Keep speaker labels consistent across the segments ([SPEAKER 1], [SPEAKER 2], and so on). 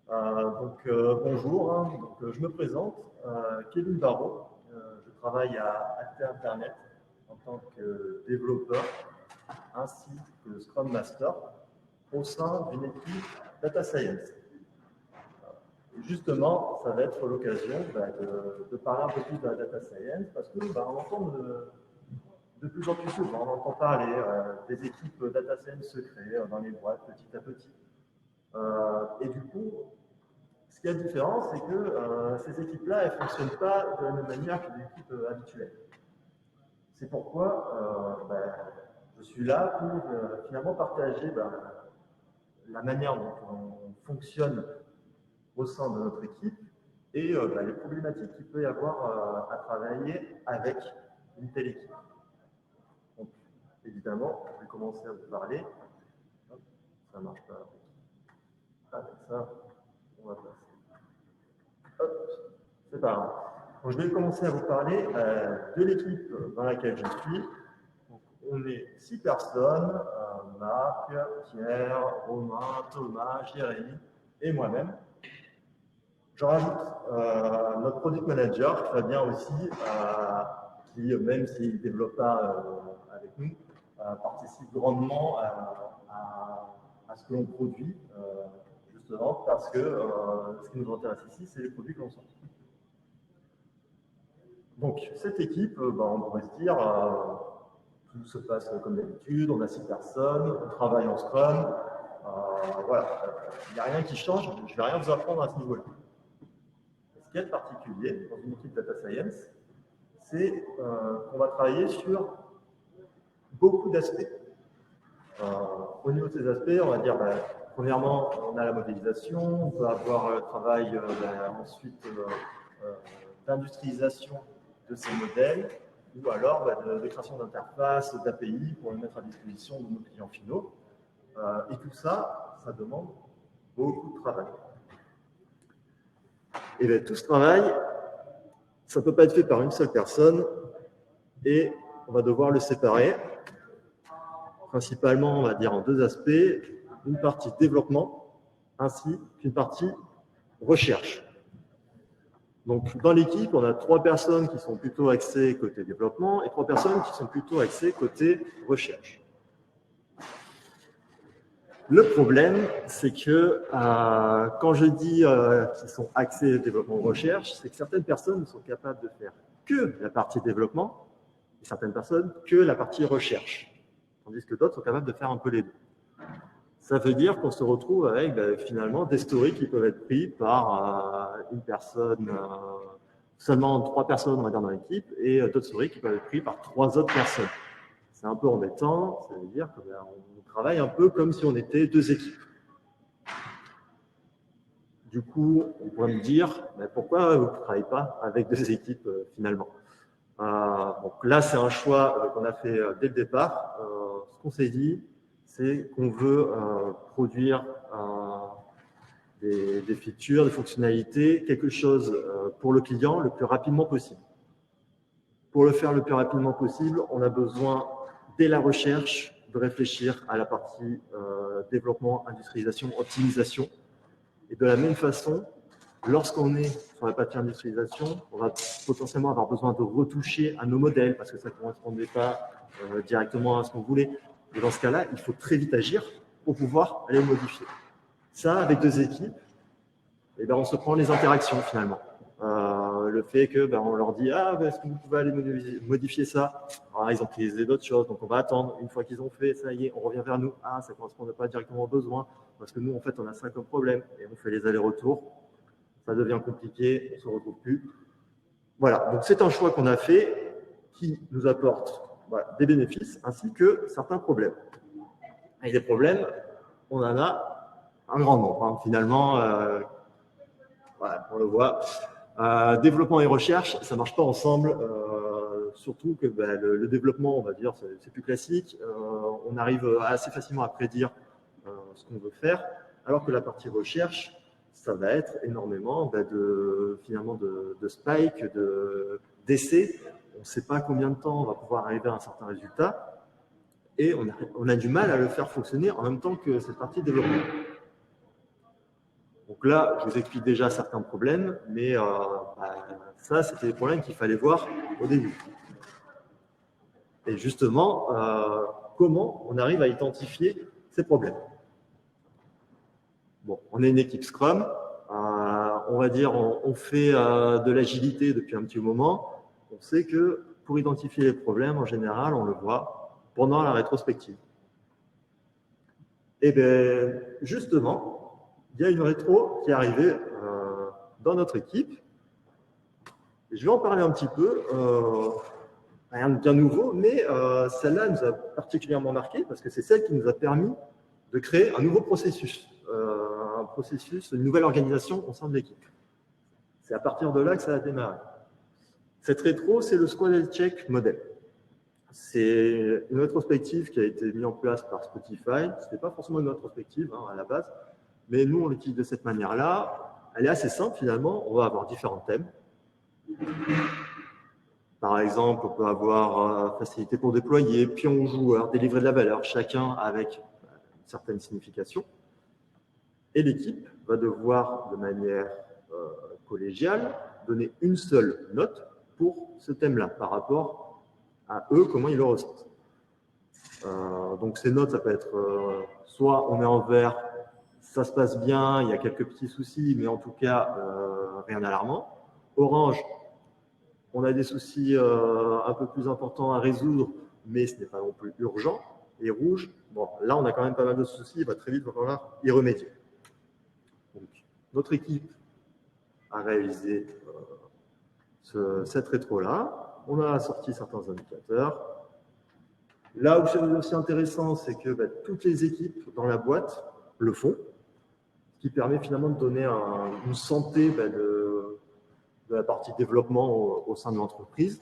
[SPEAKER 1] Bonjour, hein. Je me présente, Kevin Barrault. Je travaille à Acte Internet en tant que développeur ainsi que Scrum Master au sein d'une équipe Data Science. Et justement, ça va être l'occasion de parler un peu plus de la Data Science parce que on entend de plus en plus souvent, on entend parler des équipes Data Science se créent dans les boîtes petit à petit. Et du coup, ce qui est différent, c'est que ces équipes-là, elles ne fonctionnent pas de la même manière que les équipes habituelles. C'est pourquoi je suis là pour finalement partager la manière dont on fonctionne au sein de notre équipe et les problématiques qu'il peut y avoir à travailler avec une telle équipe. Donc, évidemment, je vais commencer à vous parler. Hop, ça ne marche pas. Avec ça, on va passer. Hop, c'est pas grave. Donc, je vais commencer à vous parler de l'équipe dans laquelle je suis. Donc, on est 6 personnes, Marc, Pierre, Romain, Thomas, Jérémy et moi-même. Je rajoute notre product manager, Fabien aussi, qui, même s'il ne développe pas avec nous, participe grandement à ce que l'on produit, justement, parce que ce qui nous intéresse ici, c'est les produits que l'on sort. Donc, cette équipe, on pourrait se dire, tout se passe comme d'habitude, on a 6 personnes, on travaille en Scrum, voilà, il n'y a rien qui change, je ne vais rien vous apprendre à ce niveau-là. Ce qui est particulier dans une équipe Data Science, c'est qu'on va travailler sur beaucoup d'aspects. Au niveau de ces aspects, on va dire, premièrement, on a la modélisation, on peut avoir le travail ensuite d'industrialisation de ces modèles, ou alors de création d'interfaces, d'API pour les mettre à disposition de nos clients finaux. Et tout ça, ça demande beaucoup de travail. Et bien, tout ce travail, ça ne peut pas être fait par une seule personne et on va devoir le séparer, principalement, on va dire, en 2 aspects, une partie développement ainsi qu'une partie recherche. Donc, dans l'équipe, on a 3 personnes qui sont plutôt axées côté développement et 3 personnes qui sont plutôt axées côté recherche. Le problème, c'est que quand je dis qu'ils sont axés développement ou recherche, c'est que certaines personnes ne sont capables de faire que la partie développement et certaines personnes que la partie recherche, tandis que d'autres sont capables de faire un peu les deux. Ça veut dire qu'on se retrouve avec finalement des stories qui peuvent être pris par une personne, seulement 3 personnes, on va dire, dans l'équipe, et d'autres stories qui peuvent être pris par 3 autres personnes. C'est un peu embêtant, ça veut dire qu'on travaille un peu comme si on était 2 équipes. Du coup, on pourrait me dire, pourquoi vous ne travaillez pas avec 2 équipes finalement? Donc là, c'est un choix qu'on a fait dès le départ. Ce qu'on s'est dit, c'est qu'on veut produire des features, des fonctionnalités, quelque chose pour le client le plus rapidement possible. Pour le faire le plus rapidement possible, on a besoin, dès la recherche, de réfléchir à la partie développement, industrialisation, optimisation. Et de la même façon, lorsqu'on est sur la partie industrialisation, on va potentiellement avoir besoin de retoucher à nos modèles parce que ça ne correspondait pas directement à ce qu'on voulait. Et dans ce cas-là, il faut très vite agir pour pouvoir aller modifier. Ça, avec 2 équipes, on se prend les interactions finalement. Le fait que on leur dit est-ce que vous pouvez aller modifier ça? Ils ont utilisé d'autres choses, donc on va attendre. Une fois qu'ils ont fait, ça y est, on revient vers nous. Ça ne correspond pas directement aux besoins parce que nous, en fait, on a ça comme problème et on fait les allers-retours. Ça devient compliqué, on ne se retrouve plus. Voilà, donc c'est un choix qu'on a fait qui nous apporte des bénéfices ainsi que certains problèmes. Et des problèmes, on en a un grand nombre. Finalement, on le voit. Développement et recherche, ça ne marche pas ensemble, surtout que le développement, on va dire, c'est plus classique. On arrive assez facilement à prédire ce qu'on veut faire, alors que la partie recherche, ça va être énormément finalement de spike, d'essais. On ne sait pas combien de temps on va pouvoir arriver à un certain résultat et on a du mal à le faire fonctionner en même temps que cette partie développement. Donc Donc là, je vous explique déjà certains problèmes, mais ça, c'était des problèmes qu'il fallait voir au début. Et justement, comment on arrive à identifier ces problèmes? Bon, on est une équipe Scrum, on va dire, on fait de l'agilité depuis un petit moment. On sait que pour identifier les problèmes, en général, on le voit pendant la rétrospective. Et bien, justement, il y a une rétro qui est arrivée dans notre équipe. Et je vais en parler un petit peu. Rien de bien nouveau, mais celle-là nous a particulièrement marqué parce que c'est celle qui nous a permis de créer un nouveau processus, une nouvelle organisation au sein de l'équipe. C'est à partir de là que ça a démarré. Cette rétro, c'est le Squad Health Check Model. C'est une rétrospective qui a été mise en place par Spotify. Ce n'était pas forcément une rétrospective à la base, mais nous, on l'utilise de cette manière-là. Elle est assez simple finalement. On va avoir différents thèmes. Par exemple, on peut avoir facilité pour déployer, pion joueur, délivrer de la valeur, chacun avec une certaine signification. Et l'équipe va devoir, de manière collégiale, donner une seule note pour ce thème-là, par rapport à eux, comment ils le ressentent. Donc ces notes, ça peut être soit on est en vert, ça se passe bien, il y a quelques petits soucis, mais en tout cas, rien d'alarmant. Orange, on a des soucis un peu plus importants à résoudre, mais ce n'est pas non plus urgent. Et rouge, bon, là, on a quand même pas mal de soucis, il va très vite, il va falloir y remédier. Donc, notre équipe a réalisé cette rétro-là. On a sorti certains indicateurs. Là où c'est aussi intéressant, c'est que toutes les équipes dans la boîte le font, ce qui permet finalement de donner une santé de la partie développement au sein de l'entreprise.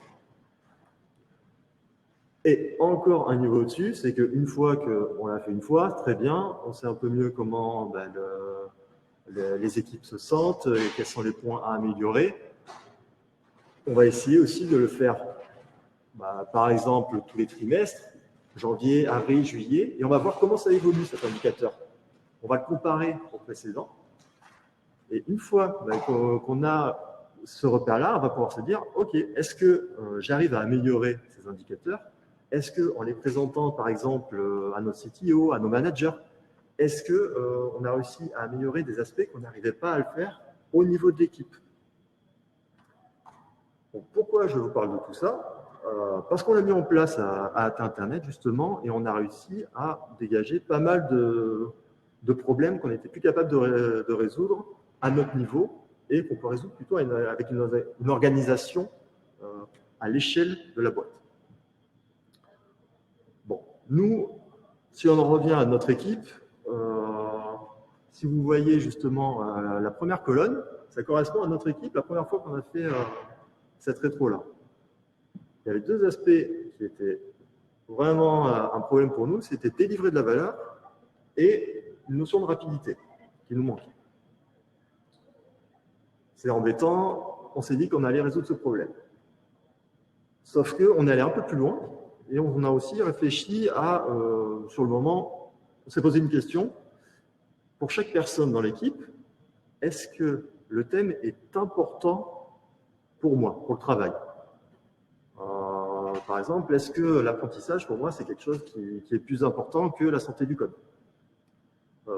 [SPEAKER 1] Et encore un niveau au-dessus, c'est qu'une fois qu'on l'a fait une fois, très bien, on sait un peu mieux comment les équipes se sentent, et quels sont les points à améliorer. On va essayer aussi de le faire, par exemple, tous les trimestres, janvier, avril, juillet, et on va voir comment ça évolue cet indicateur. On va le comparer au précédent. Et une fois qu'on a ce repère-là, on va pouvoir se dire, OK, est-ce que j'arrive à améliorer ces indicateurs? Est-ce qu'en les présentant, par exemple, à nos CTO, à nos managers, est-ce qu'on a réussi à améliorer des aspects qu'on n'arrivait pas à le faire au niveau de l'équipe? Pourquoi je vous parle de tout ça? Parce qu'on l'a mis en place à Internet, justement, et on a réussi à dégager pas mal de problèmes qu'on n'était plus capable de résoudre à notre niveau et qu'on peut résoudre plutôt avec une organisation à l'échelle de la boîte. Bon, nous, si on en revient à notre équipe, si vous voyez justement la première colonne, ça correspond à notre équipe la première fois qu'on a fait cette rétro-là. Il y avait deux aspects qui étaient vraiment un problème pour nous, c'était délivrer de la valeur et une notion de rapidité qui nous manquait. C'est embêtant, on s'est dit qu'on allait résoudre ce problème. Sauf qu'on est allé un peu plus loin et on a aussi réfléchi à, sur le moment, on s'est posé une question, pour chaque personne dans l'équipe, est-ce que le thème est important pour moi, pour le travail? Par exemple, est-ce que l'apprentissage, pour moi, c'est quelque chose qui est plus important que la santé du code?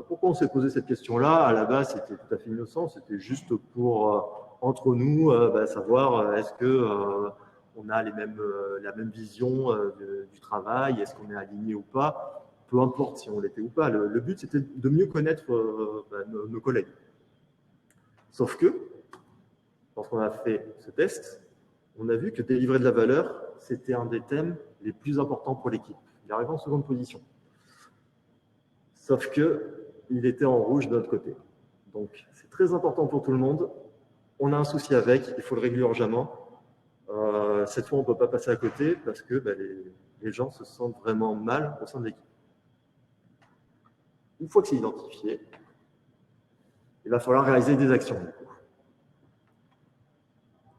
[SPEAKER 1] Pourquoi on s'est posé cette question-là? À la base, c'était tout à fait innocent, c'était juste pour, entre nous, savoir est-ce qu'on a la même vision du travail, est-ce qu'on est aligné ou pas, peu importe si on l'était ou pas. Le but, c'était de mieux connaître nos collègues. Sauf que, lorsqu'on a fait ce test, on a vu que délivrer de la valeur, c'était un des thèmes les plus importants pour l'équipe. Il arrive en seconde position. Sauf qu'il était en rouge de notre côté. Donc, c'est très important pour tout le monde. On a un souci avec, il faut le régler urgemment. Cette fois, on ne peut pas passer à côté parce que les gens se sentent vraiment mal au sein de l'équipe. Une fois que c'est identifié, il va falloir réaliser des actions.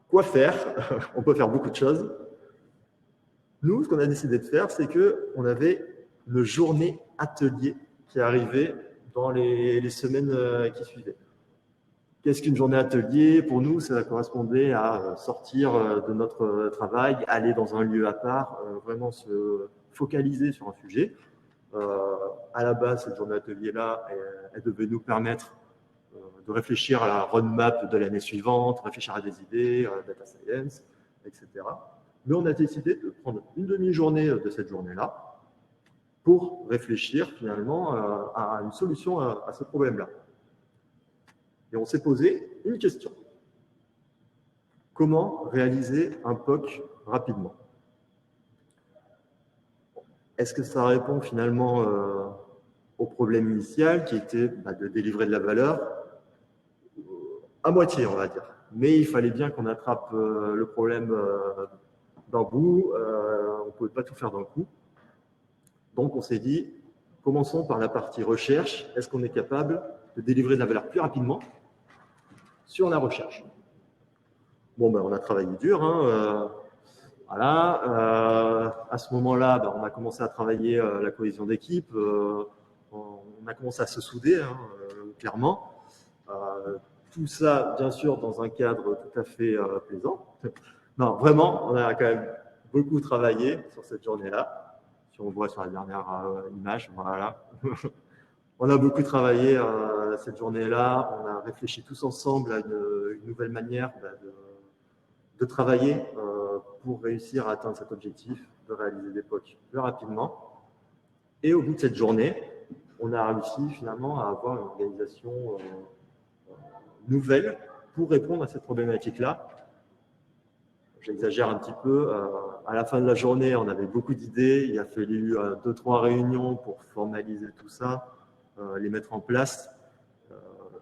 [SPEAKER 1] Quoi faire? On peut faire beaucoup de choses. Nous, ce qu'on a décidé de faire, c'est qu'on avait une journée atelier qui arrivait dans les semaines qui suivaient. Qu'est-ce qu'une journée atelier? Pour nous, ça correspondait à sortir de notre travail, aller dans un lieu à part, vraiment se focaliser sur un sujet. À la base, cette journée atelier-là, elle devait nous permettre de réfléchir à la roadmap de l'année suivante, réfléchir à des idées, data science, etc. Mais on a décidé de prendre une demi-journée de cette journée-là pour réfléchir finalement à une solution à ce problème-là. Et on s'est posé une question. Comment réaliser un POC rapidement? Est-ce que ça répond finalement au problème initial qui était de délivrer de la valeur? À moitié, on va dire. Mais il fallait bien qu'on attrape le problème d'un bout. On ne pouvait pas tout faire d'un coup. Donc, on s'est dit, commençons par la partie recherche. Est-ce qu'on est capable de délivrer de la valeur plus rapidement sur la recherche? Bon, on a travaillé dur. Voilà. À ce moment-là, on a commencé à travailler la cohésion d'équipe. On a commencé à se souder, clairement. Tout ça, bien sûr, dans un cadre tout à fait plaisant. Non, vraiment, on a quand même beaucoup travaillé sur cette journée-là. Si on voit sur la dernière image, voilà. On a beaucoup travaillé cette journée-là. On a réfléchi tous ensemble à une nouvelle manière de travailler pour réussir à atteindre cet objectif, de réaliser des POC plus rapidement. Et au bout de cette journée, on a réussi finalement à avoir une organisation nouvelle pour répondre à cette problématique-là. J'exagère un petit peu. À la fin de la journée, on avait beaucoup d'idées. Il a fallu 2-3 réunions pour formaliser tout ça, les mettre en place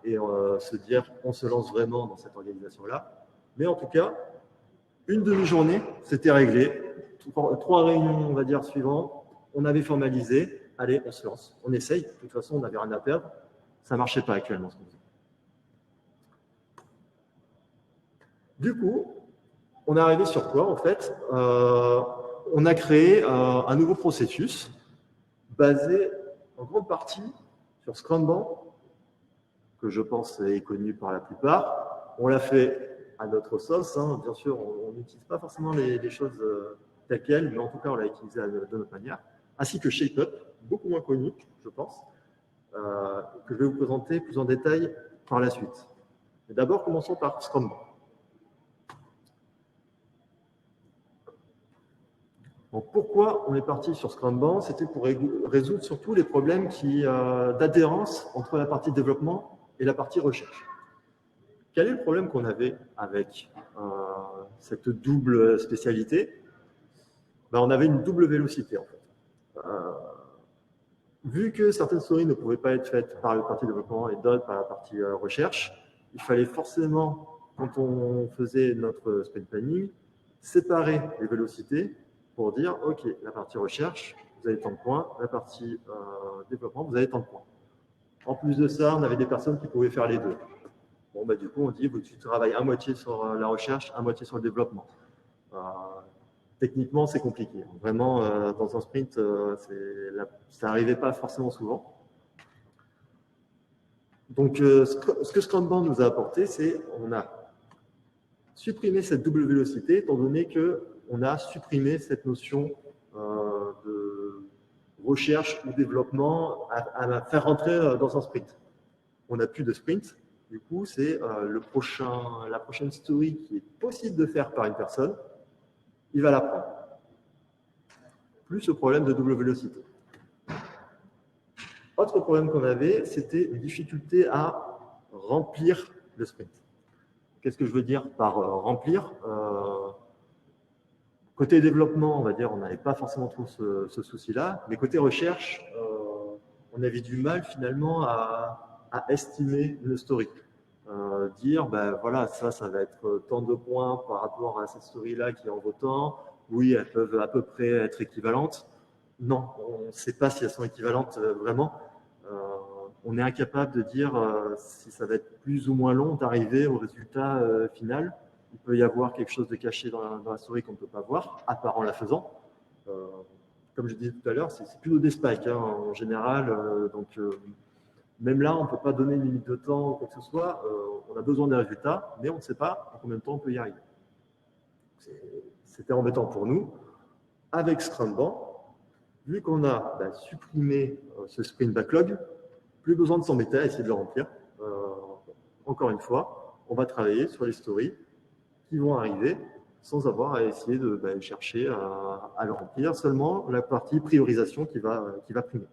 [SPEAKER 1] et se dire on se lance vraiment dans cette organisation-là. Mais en tout cas, une demi-journée, c'était réglé. 3 réunions, on va dire, suivantes. On avait formalisé. Allez, on se lance. On essaye. De toute façon, on n'avait rien à perdre. Ça ne marchait pas actuellement, ce qu'on faisait. Du coup, on est arrivé sur quoi, en fait? On a créé un nouveau processus basé en grande partie sur Scrumban, que je pense est connu par la plupart. On l'a fait à notre sauce, bien sûr, on n'utilise pas forcément les choses telles quelles, mais en tout cas, on l'a utilisé de notre manière, ainsi que ShapeUp, beaucoup moins connu, je pense, que je vais vous présenter plus en détail par la suite. Mais d'abord, commençons par Scrumban. Donc, pourquoi on est parti sur Scrumban? C'était pour résoudre surtout les problèmes d'adhérence entre la partie développement et la partie recherche. Quel est le problème qu'on avait avec cette double spécialité? On avait une double vélocité, en fait. Vu que certaines stories ne pouvaient pas être faites par la partie développement et d'autres par la partie recherche, il fallait forcément, quand on faisait notre sprint planning, séparer les vélocités pour dire, OK, la partie recherche, vous avez tant de points, la partie développement, vous avez tant de points. En plus de ça, on avait des personnes qui pouvaient faire les deux. Bon, du coup, on dit, tu travailles à moitié sur la recherche, à moitié sur le développement. Techniquement, c'est compliqué. Vraiment, dans un sprint, ça n'arrivait pas forcément souvent. Donc, ce que Scrumban nous a apporté, c'est on a supprimé cette double vélocité, étant donné qu'on a supprimé cette notion de recherche ou développement à faire rentrer dans un sprint. On n'a plus de sprint. Du coup, c'est la prochaine story qui est possible de faire par une personne, il va la prendre. Plus ce problème de double vélocité. Autre problème qu'on avait, c'était une difficulté à remplir le sprint. Qu'est-ce que je veux dire par remplir? Côté développement, on va dire, on n'avait pas forcément trop ce souci-là, mais côté recherche, on avait du mal finalement à estimer le story. Dire, voilà, ça va être tant de points par rapport à cette story-là qui en vaut tant. Oui, elles peuvent à peu près être équivalentes. Non, on ne sait pas si elles sont équivalentes vraiment. On est incapable de dire si ça va être plus ou moins long d'arriver au résultat final. Il peut y avoir quelque chose de caché dans la story qu'on ne peut pas voir, à part en la faisant. Comme je disais tout à l'heure, c'est plutôt des spikes en général. Donc, Même là, on ne peut pas donner une limite de temps ou quoi que ce soit. On a besoin des résultats, mais on ne sait pas en combien de temps on peut y arriver. C'était embêtant pour nous. Avec Scrumban, vu qu'on a supprimé ce sprint backlog, plus besoin de s'embêter à essayer de le remplir. Encore une fois, on va travailler sur les stories qui vont arriver sans avoir à essayer de chercher à le remplir, seulement la partie priorisation qui va primer.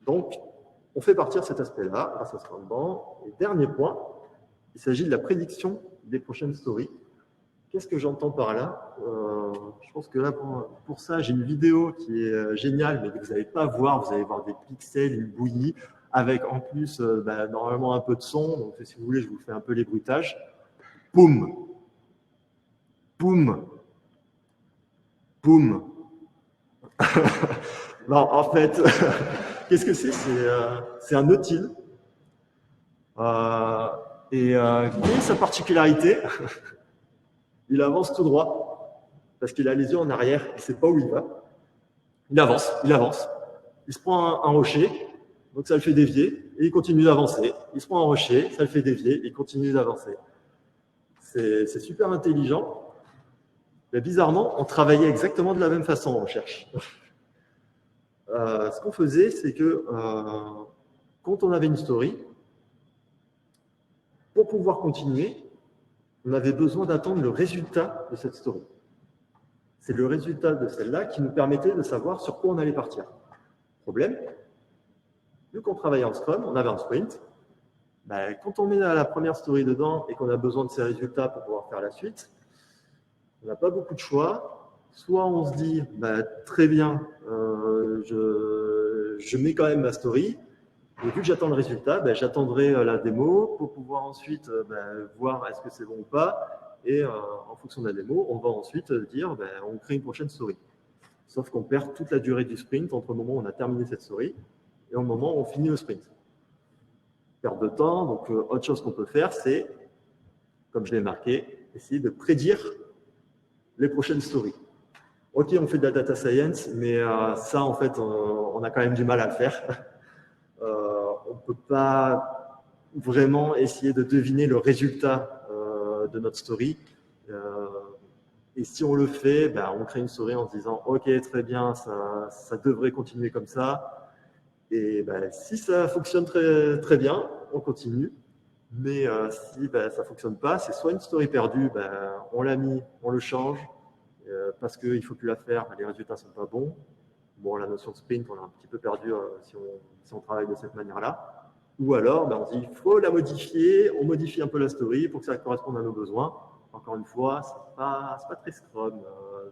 [SPEAKER 1] Donc, on fait partir cet aspect-là grâce à Scrumban. Et dernier point, il s'agit de la prédiction des prochaines stories. Qu'est-ce que j'entends par là? Je pense que là, pour ça, j'ai une vidéo qui est géniale, mais que vous n'allez pas voir. Vous allez voir des pixels, une bouillie, avec en plus, normalement, un peu de son. Donc, si vous voulez, je vous fais un peu les bruitages. Boum! Boum! Boum! Non, en fait, qu'est-ce que c'est? C'est un nautile. Quelle est sa particularité? Il avance tout droit, parce qu'il a les yeux en arrière, il ne sait pas où il va. Il avance. Il se prend un rocher, donc ça le fait dévier, et il continue d'avancer. Il se prend un rocher, ça le fait dévier, et il continue d'avancer. C'est super intelligent. Mais bizarrement, on travaillait exactement de la même façon en recherche. Ce qu'on faisait, c'est que quand on avait une story, pour pouvoir continuer, on avait besoin d'attendre le résultat de cette story. C'est le résultat de celle-là qui nous permettait de savoir sur quoi on allait partir. Problème, vu qu'on travaillait en Scrum, on avait un sprint. Quand on met la première story dedans et qu'on a besoin de ces résultats pour pouvoir faire la suite, on n'a pas beaucoup de choix. Soit on se dit, très bien, je mets quand même ma story, et vu que j'attends le résultat, j'attendrai la démo pour pouvoir ensuite voir est-ce que c'est bon ou pas. Et en fonction de la démo, on va ensuite dire on crée une prochaine story. Sauf qu'on perd toute la durée du sprint entre le moment où on a terminé cette story et au moment où on finit le sprint. Perte de temps, donc autre chose qu'on peut faire, c'est, comme je l'ai marqué, essayer de prédire les prochaines stories. Ok, on fait de la data science, mais ça, en fait, on a quand même du mal à le faire. On ne peut pas vraiment essayer de deviner le résultat de notre story. Et si on le fait, on crée une story en se disant « Ok, très bien, ça devrait continuer comme ça. » Et si ça fonctionne très, très bien, on continue. Mais si ça ne fonctionne pas, c'est soit une story perdue, on l'a mis, on le change, parce qu'il ne faut plus la faire, les résultats ne sont pas bons. Bon, la notion de sprint, on l'a un petit peu perdu si on travaille de cette manière-là. Ou alors, on se dit, il faut la modifier, on modifie un peu la story pour que ça corresponde à nos besoins. Encore une fois, ce n'est pas très Scrum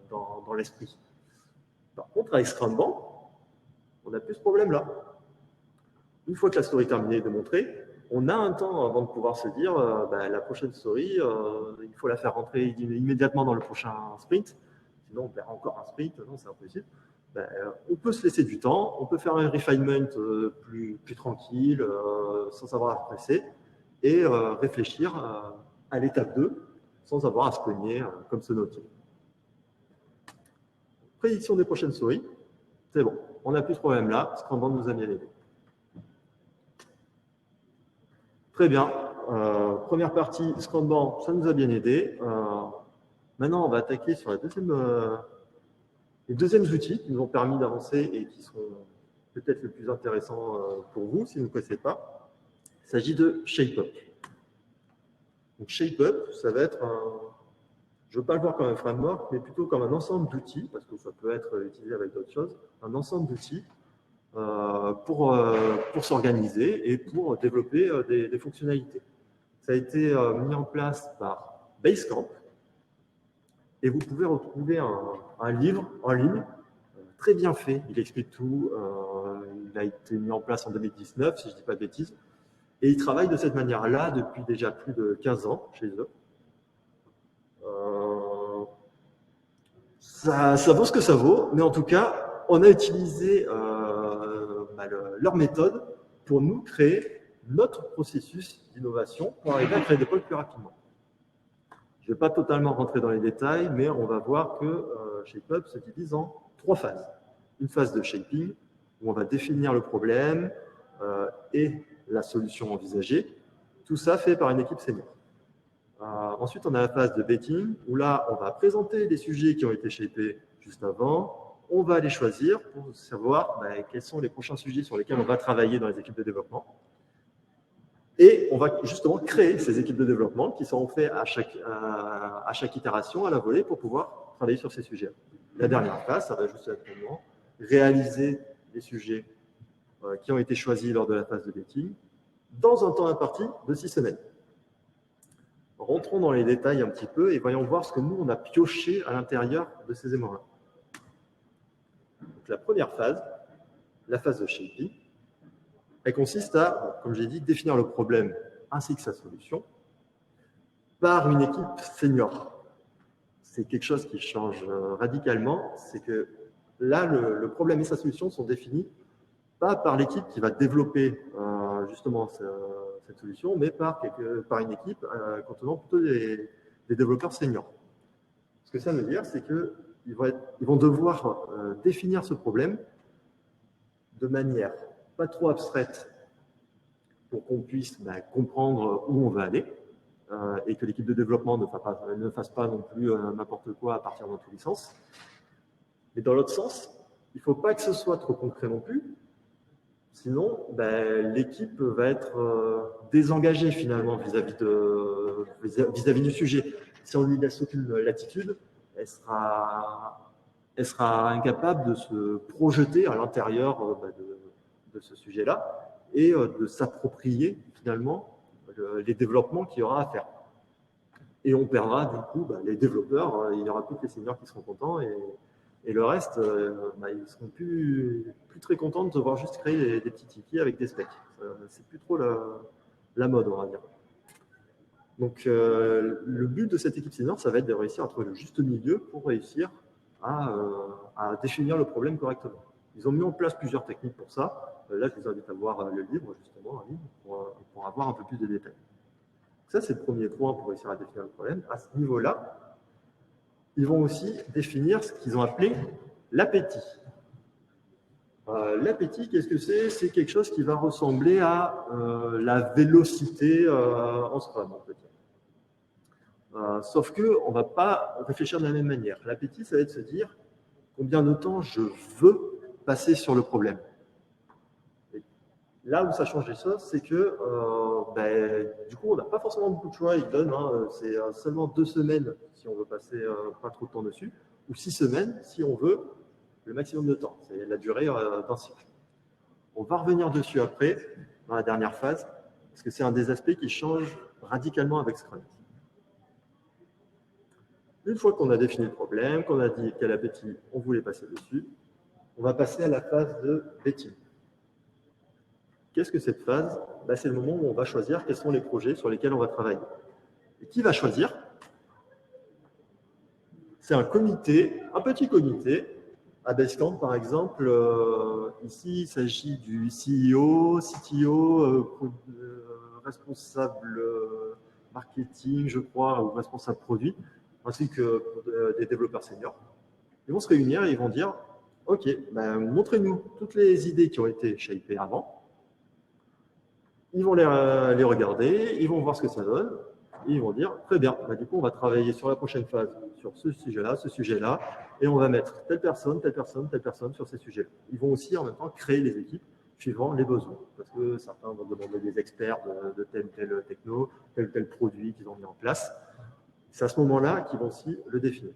[SPEAKER 1] dans l'esprit. Par contre, avec Scrumban, on n'a plus ce problème-là. Une fois que la story est terminée de montrer, on a un temps avant de pouvoir se dire, la prochaine story, il faut la faire rentrer immédiatement dans le prochain sprint. Sinon, on perd encore un sprint, non, c'est impossible. On peut se laisser du temps, on peut faire un refinement plus tranquille, sans avoir à se presser, et réfléchir à l'étape 2, sans avoir à se cogner comme ce noté. Prédiction des prochaines stories, c'est bon, on n'a plus ce problème-là, Scrumban nous a bien aidé. Très bien, première partie, Scrumban, ça nous a bien aidé. Maintenant, on va attaquer sur les deuxièmes outils qui nous ont permis d'avancer et qui sont peut-être les plus intéressants pour vous, si vous ne connaissez pas. Il s'agit de ShapeUp. Donc ShapeUp, ça va être je ne veux pas le voir comme un framework, mais plutôt comme un ensemble d'outils, parce que ça peut être utilisé avec d'autres choses, un ensemble d'outils pour s'organiser et pour développer des fonctionnalités. Ça a été mis en place par Basecamp, et vous pouvez retrouver un livre en ligne très bien fait. Il explique tout. Il a été mis en place en 2019, si je ne dis pas de bêtises. Et il travaille de cette manière-là depuis déjà plus de 15 ans chez eux. Ça vaut ce que ça vaut, mais en tout cas, on a utilisé leur méthode pour nous créer notre processus d'innovation pour arriver à créer des pôles plus rapidement. Je ne vais pas totalement rentrer dans les détails, mais on va voir que ShapeUp se divise en 3 phases. Une phase de shaping, où on va définir le problème et la solution envisagée. Tout ça fait par une équipe senior. Ensuite, on a la phase de betting, où là, on va présenter les sujets qui ont été shapés juste avant. On va les choisir pour savoir quels sont les prochains sujets sur lesquels on va travailler dans les équipes de développement. Et on va justement créer ces équipes de développement qui seront faites à chaque itération, à la volée, pour pouvoir travailler sur ces sujets. La dernière phase, ça va juste être maintenant réaliser les sujets qui ont été choisis lors de la phase de betting dans un temps imparti de 6 semaines. Rentrons dans les détails un petit peu et voyons voir ce que nous, on a pioché à l'intérieur de ces éléments-là. La première phase, la phase de shaping, elle consiste à, comme j'ai dit, définir le problème ainsi que sa solution par une équipe senior. C'est quelque chose qui change radicalement, c'est que là, le problème et sa solution sont définis pas par l'équipe qui va développer justement cette solution, mais par une équipe contenant plutôt des développeurs seniors. Ce que ça veut dire, c'est qu'ils vont devoir définir ce problème de manière pas trop abstraite pour qu'on puisse comprendre où on va aller et que l'équipe de développement ne fasse pas non plus n'importe quoi à partir dans tous les sens. Mais dans l'autre sens, il ne faut pas que ce soit trop concret non plus, sinon l'équipe va être désengagée finalement vis-à-vis du sujet. Si on lui laisse aucune latitude, elle sera incapable de se projeter à l'intérieur de ce sujet-là et de s'approprier finalement les développements qu'il y aura à faire. Et on perdra du coup les développeurs, il n'y aura plus que les seniors qui seront contents et le reste, ils ne seront plus très contents de devoir juste créer des petits tickets avec des specs. C'est plus trop la mode, on va dire. Donc le but de cette équipe senior, ça va être de réussir à trouver le juste milieu pour réussir à définir le problème correctement. Ils ont mis en place plusieurs techniques pour ça. Là, je vous invite à voir le livre, justement, pour avoir un peu plus de détails. Donc ça, c'est le premier point pour réussir à définir le problème. À ce niveau-là, ils vont aussi définir ce qu'ils ont appelé l'appétit. L'appétit, qu'est-ce que c'est? C'est quelque chose qui va ressembler à la vélocité en Scrum, on peut dire. Sauf qu'on ne va pas réfléchir de la même manière. L'appétit, ça va être de se dire combien de temps je veux passer sur le problème. Et là où ça change les choses, c'est que du coup, on n'a pas forcément beaucoup de choix. Ils donnent, c'est seulement 2 semaines si on veut passer pas trop de temps dessus, ou 6 semaines si on veut le maximum de temps. C'est la durée d'un cycle. On va revenir dessus après, dans la dernière phase, parce que c'est un des aspects qui change radicalement avec Scrum. Une fois qu'on a défini le problème, qu'on a dit quel appétit on voulait passer dessus, on va passer à la phase de betting. Qu'est-ce que cette phase? C'est le moment où on va choisir quels sont les projets sur lesquels on va travailler. Et qui va choisir? C'est un comité, un petit comité. À Basecamp, par exemple, ici, il s'agit du CEO, CTO, responsable marketing, je crois, ou responsable produit, ainsi que des développeurs seniors. Ils vont se réunir et ils vont dire « Ok, montrez-nous toutes les idées qui ont été shapées avant. » Ils vont les regarder, ils vont voir ce que ça donne, et ils vont dire « Très bien, du coup, on va travailler sur la prochaine phase, sur ce sujet-là, et on va mettre telle personne sur ces sujets-là. » Ils vont aussi en même temps créer les équipes suivant les besoins, parce que certains vont demander des experts de tel ou tel techno, tel ou tel produit qu'ils ont mis en place. C'est à ce moment-là qu'ils vont aussi le définir.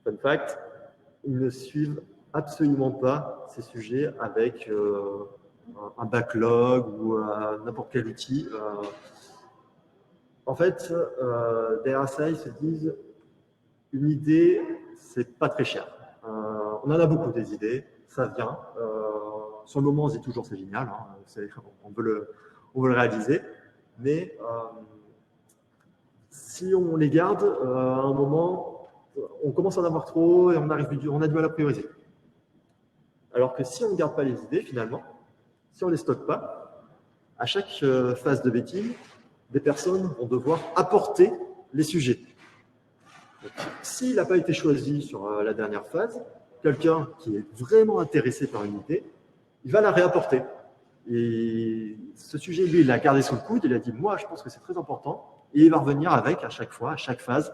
[SPEAKER 1] Fun fact, ils ne suivent absolument pas ces sujets avec un backlog ou n'importe quel outil. En fait, derrière ça, ils se disent une idée, c'est pas très cher. On en a beaucoup des idées, ça vient. Sur le moment, on se dit toujours c'est génial, on veut le réaliser, mais si on les garde, à un moment, on commence à en avoir trop et on a du mal à prioriser. Alors que si on ne garde pas les idées, finalement, si on ne les stocke pas, à chaque phase de betting, des personnes vont devoir apporter les sujets. S'il n'a pas été choisi sur la dernière phase, quelqu'un qui est vraiment intéressé par une idée, il va la réapporter. Et ce sujet, lui, il l'a gardé sous le coude, il a dit, moi, je pense que c'est très important, et il va revenir avec à chaque fois, à chaque phase,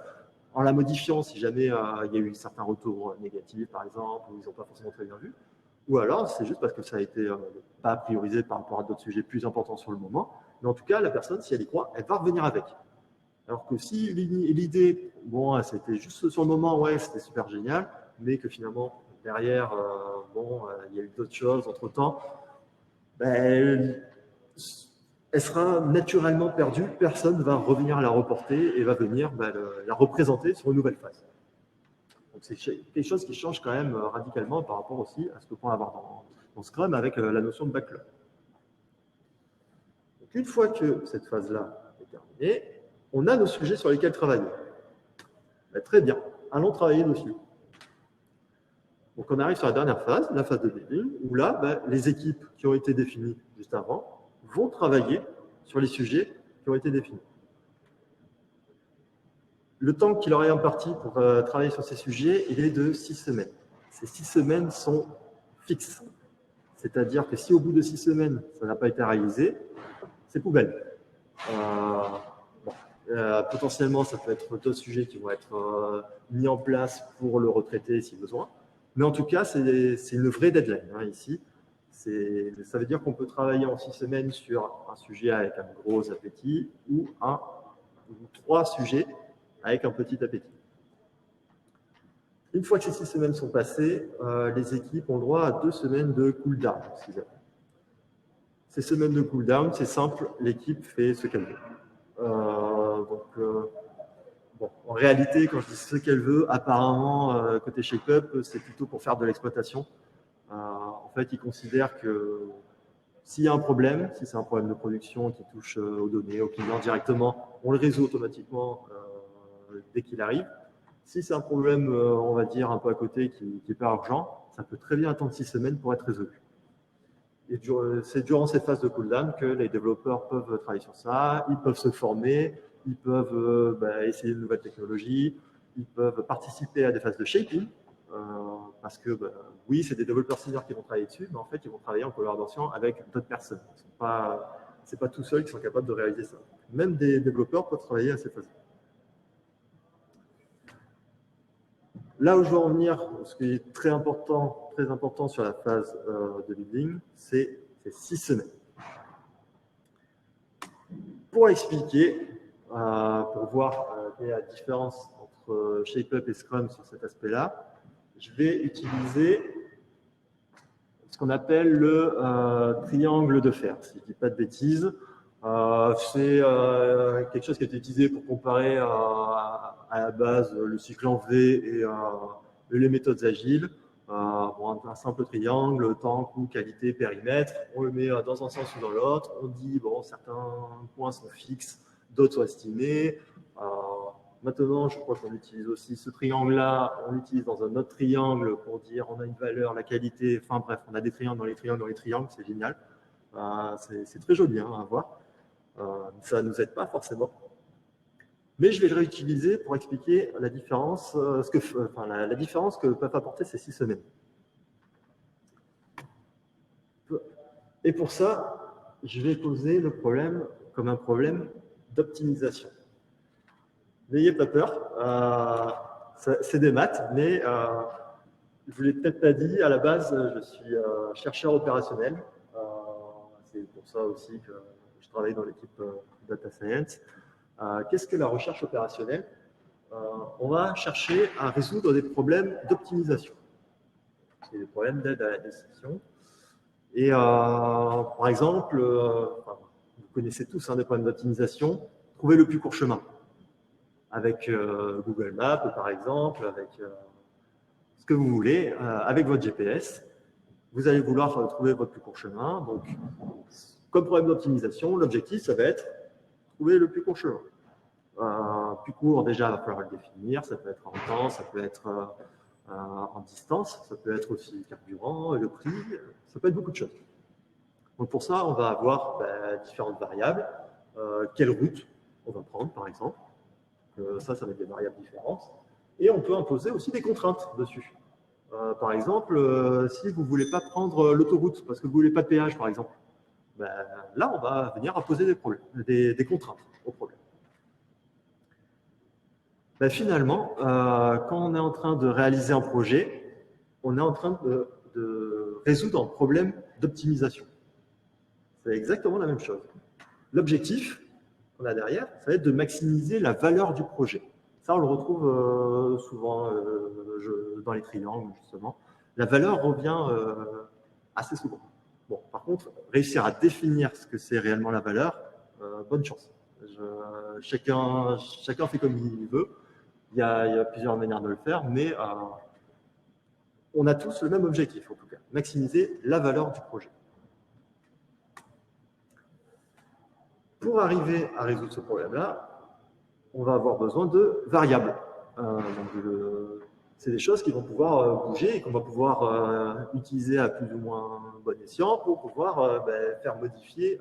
[SPEAKER 1] en la modifiant si jamais il y a eu certains retours négatifs, par exemple, ou ils n'ont pas forcément très bien vu, ou alors c'est juste parce que ça a été pas priorisé par rapport à d'autres sujets plus importants sur le moment, mais en tout cas, la personne, si elle y croit, elle va revenir avec. Alors que si l'idée, bon, c'était juste sur le moment, ouais, c'était super génial, mais que finalement, derrière, il y a eu d'autres choses entre-temps, ben, elle sera naturellement perdue, personne ne va revenir la reporter et va venir la représenter sur une nouvelle phase. Donc c'est quelque chose qui change quand même radicalement par rapport aussi à ce que peut avoir dans Scrum avec la notion de backlog. Donc une fois que cette phase-là est terminée, on a nos sujets sur lesquels travailler. Ben, très bien, allons travailler dessus. Donc on arrive sur la dernière phase, la phase de building, où là, ben, les équipes qui ont été définies juste avant vont travailler sur les sujets qui ont été définis. Le temps qu'il leur est imparti pour travailler sur ces sujets, il est de 6 semaines. Ces 6 semaines sont fixes. C'est-à-dire que si au bout de 6 semaines, ça n'a pas été réalisé, c'est poubelle. Potentiellement, ça peut être d'autres sujets qui vont être mis en place pour le retraiter si besoin. Mais en tout cas, c'est une vraie deadline ici. Ça veut dire qu'on peut travailler en 6 semaines sur un sujet avec un gros appétit ou 3 sujets avec un petit appétit. Une fois que ces 6 semaines sont passées, les équipes ont le droit à 2 semaines de cool-down. Ces semaines de cool-down, c'est simple, l'équipe fait ce qu'elle veut. En réalité, quand je dis ce qu'elle veut, apparemment, côté ShapeUp, c'est plutôt pour faire de l'exploitation. En fait, ils considèrent que s'il y a un problème, si c'est un problème de production qui touche aux données, aux clients directement, on le résout automatiquement dès qu'il arrive. Si c'est un problème, on va dire, un peu à côté qui n'est pas urgent, ça peut très bien attendre 6 semaines pour être résolu. Et c'est durant cette phase de cooldown que les développeurs peuvent travailler sur ça, ils peuvent se former, ils peuvent essayer de nouvelles technologies, ils peuvent participer à des phases de shaping, parce que oui, c'est des développeurs seniors qui vont travailler dessus, mais en fait, ils vont travailler en collaboration avec d'autres personnes. Ce n'est pas tout seuls qui sont capables de réaliser ça. Même des développeurs peuvent travailler à ces phases. Là où je veux en venir, ce qui est très important sur la phase de building, c'est ces 6 semaines. Pour expliquer, pour voir la différence entre ShapeUp et Scrum sur cet aspect-là, je vais utiliser ce qu'on appelle le triangle de fer, si je ne dis pas de bêtises. C'est quelque chose qui a été utilisé pour comparer à la base le cycle en V et les méthodes agiles. Un simple triangle, temps, coût, qualité, périmètre. On le met dans un sens ou dans l'autre. On dit, bon, certains points sont fixes, d'autres sont estimés. Maintenant, je crois qu'on utilise aussi ce triangle-là, on l'utilise dans un autre triangle pour dire on a une valeur, la qualité, enfin bref, on a des triangles dans les triangles dans les triangles, c'est génial. C'est très joli à voir. Ça ne nous aide pas forcément. Mais je vais le réutiliser pour expliquer la différence, la différence que peuvent apporter ces 6 semaines. Et pour ça, je vais poser le problème comme un problème d'optimisation. N'ayez pas peur, c'est des maths, mais je ne vous l'ai peut-être pas dit, à la base, je suis chercheur opérationnel. C'est pour ça aussi que je travaille dans l'équipe Data Science. Qu'est-ce que la recherche opérationnelle? On va chercher à résoudre des problèmes d'optimisation. C'est des problèmes d'aide à la décision. Et par exemple, vous connaissez tous des problèmes d'optimisation, trouver le plus court chemin. Avec Google Maps, par exemple, avec ce que vous voulez, avec votre GPS, vous allez vouloir trouver votre plus court chemin. Donc, comme problème d'optimisation, l'objectif, ça va être trouver le plus court chemin. Plus court, déjà, il va falloir le définir. Ça peut être en temps, ça peut être en distance, ça peut être aussi le carburant, le prix, ça peut être beaucoup de choses. Donc, pour ça, on va avoir différentes variables. Quelle route on va prendre, par exemple. Ça va être des variables différentes. Et on peut imposer aussi des contraintes dessus. Par exemple, si vous ne voulez pas prendre l'autoroute parce que vous ne voulez pas de péage, par exemple, ben, là, on va venir imposer des contraintes au problème. Ben, finalement, quand on est en train de réaliser un projet, on est en train de résoudre un problème d'optimisation. C'est exactement la même chose. L'objectif qu'on a derrière, ça va être de maximiser la valeur du projet. Ça, on le retrouve souvent dans les triangles, justement. La valeur revient assez souvent. Bon, par contre, réussir à définir ce que c'est réellement la valeur, bonne chance. Chacun fait comme il veut. Il y a plusieurs manières de le faire, mais on a tous le même objectif, en tout cas, maximiser la valeur du projet. Pour arriver à résoudre ce problème-là, on va avoir besoin de variables. C'est des choses qui vont pouvoir bouger et qu'on va pouvoir utiliser à plus ou moins bon escient pour pouvoir faire modifier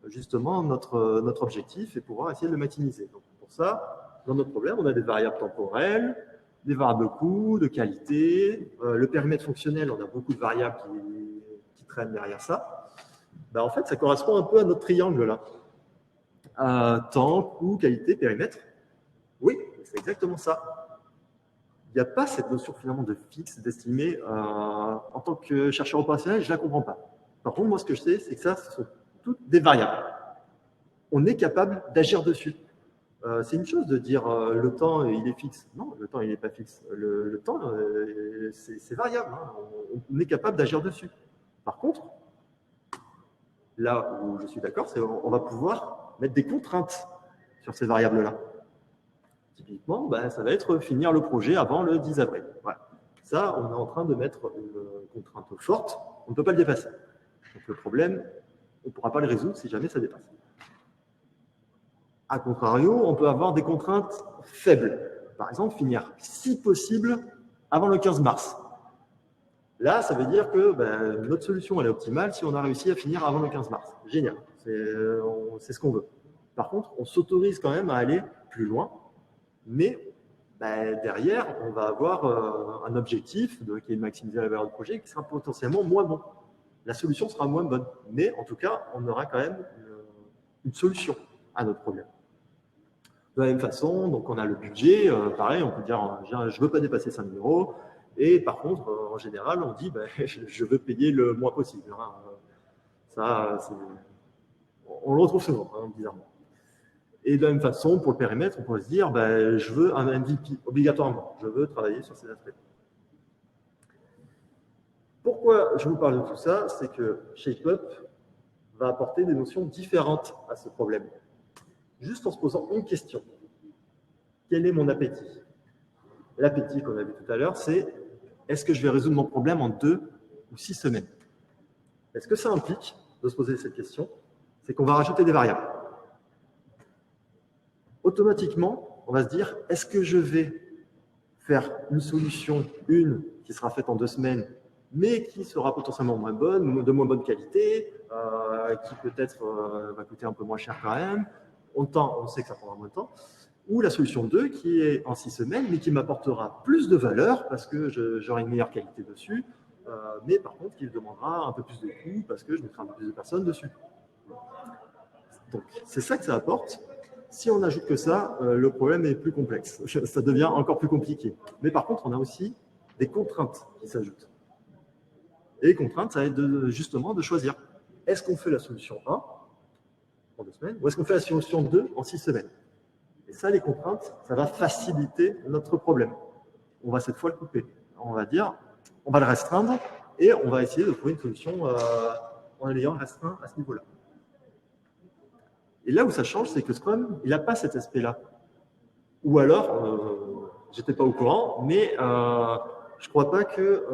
[SPEAKER 1] justement notre objectif et pouvoir essayer de le maximiser. Donc, pour ça, dans notre problème, on a des variables temporelles, des variables de coût, de qualité. Le périmètre fonctionnel, on a beaucoup de variables qui traînent derrière ça. En fait, ça correspond un peu à notre triangle là. Temps, coût, qualité, périmètre. Oui, c'est exactement ça. Il n'y a pas cette notion finalement de fixe, d'estimé. En tant que chercheur opérationnel, je ne la comprends pas. Par contre, moi, ce que je sais, c'est que ça, ce sont toutes des variables. On est capable d'agir dessus. C'est une chose de dire le temps, il est fixe. Non, le temps, il n'est pas fixe. Le temps, c'est variable. Hein. On est capable d'agir dessus. Par contre, là où je suis d'accord, c'est qu'on va pouvoir mettre des contraintes sur ces variables-là. Typiquement, ça va être finir le projet avant le 10 avril. Voilà. Ça, on est en train de mettre une contrainte forte, on ne peut pas le dépasser. Donc le problème, on ne pourra pas le résoudre si jamais ça dépasse. A contrario, on peut avoir des contraintes faibles. Par exemple, finir, si possible, avant le 15 mars. Là, ça veut dire que notre solution elle est optimale si on a réussi à finir avant le 15 mars. Génial, c'est ce qu'on veut. Par contre, on s'autorise quand même à aller plus loin, mais derrière, on va avoir un objectif qui est de maximiser la valeur du projet qui sera potentiellement moins bon. La solution sera moins bonne, mais en tout cas, on aura quand même une solution à notre problème. De la même façon, donc on a le budget, pareil, on peut dire je ne veux pas dépasser 5 000 €. Et par contre, en général, on dit je veux payer le moins possible. Hein. Ça, on le retrouve souvent, hein, bizarrement. Et de la même façon, pour le périmètre, on pourrait se dire je veux un MVP, obligatoirement. Je veux travailler sur ces aspects. Pourquoi je vous parle de tout ça? C'est que ShapeUp va apporter des notions différentes à ce problème. Juste en se posant une question. Quel est mon appétit? L'appétit qu'on a vu tout à l'heure, c'est est-ce que je vais résoudre mon problème en 2 ou 6 semaines? Est-ce que ça implique de se poser cette question? C'est qu'on va rajouter des variables. Automatiquement, on va se dire, est-ce que je vais faire une solution, qui sera faite en 2 semaines, mais qui sera potentiellement moins bonne, de moins bonne qualité, qui peut-être va coûter un peu moins cher quand même. On sait que ça prendra moins de temps. Ou la solution 2 qui est en 6 semaines, mais qui m'apportera plus de valeur parce que j'aurai une meilleure qualité dessus, mais par contre qui demandera un peu plus de coûts parce que je mettrai un peu plus de personnes dessus. Donc c'est ça que ça apporte. Si on n'ajoute que ça, le problème est plus complexe. Ça devient encore plus compliqué. Mais par contre, on a aussi des contraintes qui s'ajoutent. Et les contraintes, ça va être justement de choisir. Est-ce qu'on fait la solution 1 en 2 semaines ou est-ce qu'on fait la solution 2 en 6 semaines? Et ça, les contraintes, ça va faciliter notre problème. On va cette fois le couper. On va dire, on va le restreindre et on va essayer de trouver une solution en l'ayant restreint à ce niveau-là. Et là où ça change, c'est que Scrum, il n'a pas cet aspect-là. Ou alors, j'étais pas au courant, mais je crois pas que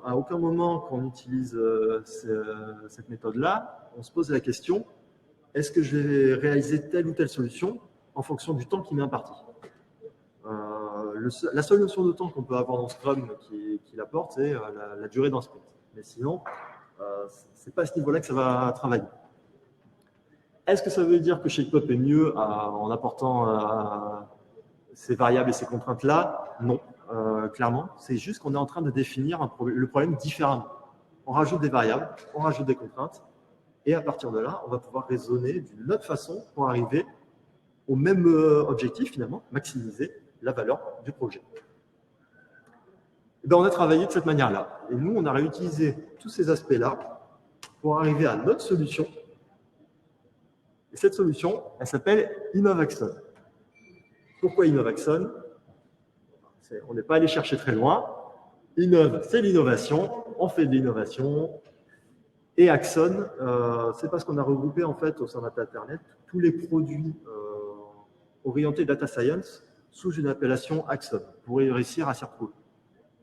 [SPEAKER 1] à aucun moment qu'on utilise cette méthode-là, on se pose la question, est-ce que je vais réaliser telle ou telle solution en fonction du temps qui m'est imparti? La seule notion de temps qu'on peut avoir dans Scrum qui l'apporte, c'est la durée d'un sprint. Mais sinon, c'est pas à ce niveau-là que ça va travailler. Est-ce que ça veut dire que ShapeUp est mieux en apportant ces variables et ces contraintes-là? Non, clairement. C'est juste qu'on est en train de définir le problème différemment. On rajoute des variables, on rajoute des contraintes, et à partir de là, on va pouvoir raisonner d'une autre façon pour arriver au même objectif, finalement, maximiser la valeur du projet. Et bien, on a travaillé de cette manière-là. Et nous, on a réutilisé tous ces aspects-là pour arriver à notre solution. Et cette solution, elle s'appelle Innovaxon. Pourquoi Innovaxon? On n'est pas allé chercher très loin. Innove, c'est l'innovation. On fait de l'innovation. Et Axon, c'est parce qu'on a regroupé en fait au sein d'Internet tous les produits orientés data science sous une appellation Axon pour réussir à s'y retrouver.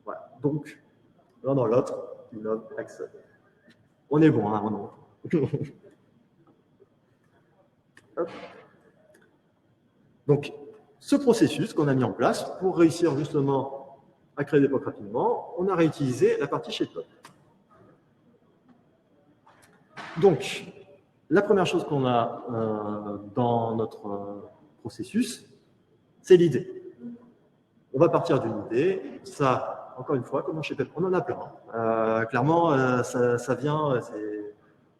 [SPEAKER 1] Voilà. Donc, l'un dans l'autre, Innove, Axon. On est bon, hein, on Donc, ce processus qu'on a mis en place pour réussir justement à créer des POC rapidement, on a réutilisé la partie ShapeUp. Donc, la première chose qu'on a dans notre processus, c'est l'idée. On va partir d'une idée. Ça, encore une fois, comme dans ShapeUp, on en a plein. Clairement, ça vient, il